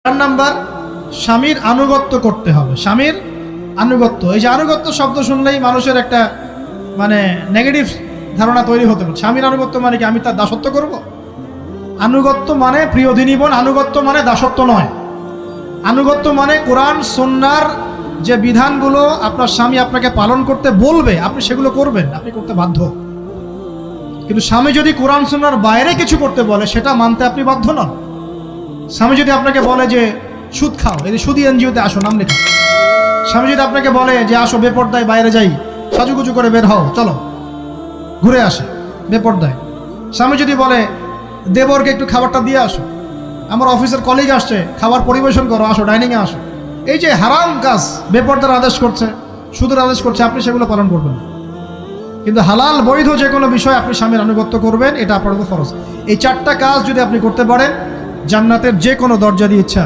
4 number, স্বামীর আনুগত্য করতে হবে। স্বামীর আনুগত্য, এই যে আনুগত্য শব্দ শুনলেই মানুষের একটা মানে নেগেটিভ ধারণা তৈরি হতে পারে। স্বামীর আনুগত্য মানে কি আমি তার দাসত্ব করব? আনুগত্য মানে, প্রিয় দিনী বোন, আনুগত্য মানে দাসত্ব নয়। আনুগত্য মানে কোরআন সুন্নাহর যে বিধানগুলো আপনার স্বামী আপনাকে পালন করতে বলবে আপনি সেগুলো করবেন, আপনি করতে বাধ্য। কিন্তু স্বামী যদি কোরআন সুন্নাহর বাইরে কিছু করতে বলে সেটা মানতে আপনি বাধ্য নন। স্বামী যদি আপনাকে বলে যে সুদ খাও, এই সুদি এনজিওতে আসো, নাম লেখা। স্বামী যদি আপনাকে বলে যে আসো বেপর্দায় বাইরে যাই, সাজুগুজু করে বের হও, চলো ঘুরে আসে বেপর্দায়। স্বামী যদি বলে দেবরকে একটু খাবারটা দিয়ে আসো, আমার অফিসের কলিগ আসছে, খাবার পরিবেশন করো, আসো ডাইনিংয়ে আসো, এই যে হারাম কাজ, বেপর্দার আদেশ করছে, সুদের আদেশ করছে, আপনি সেগুলো পালন করবেন না। কিন্তু হালাল বৈধ যে কোনো বিষয় আপনি স্বামীর আনুগত্য করবেন, এটা আপনার উপর ফরজ। এই 4টা কাজ যদি আপনি করতে পারেন, জান্নাতের যে কোনো দরজা দিয়ে ইচ্ছা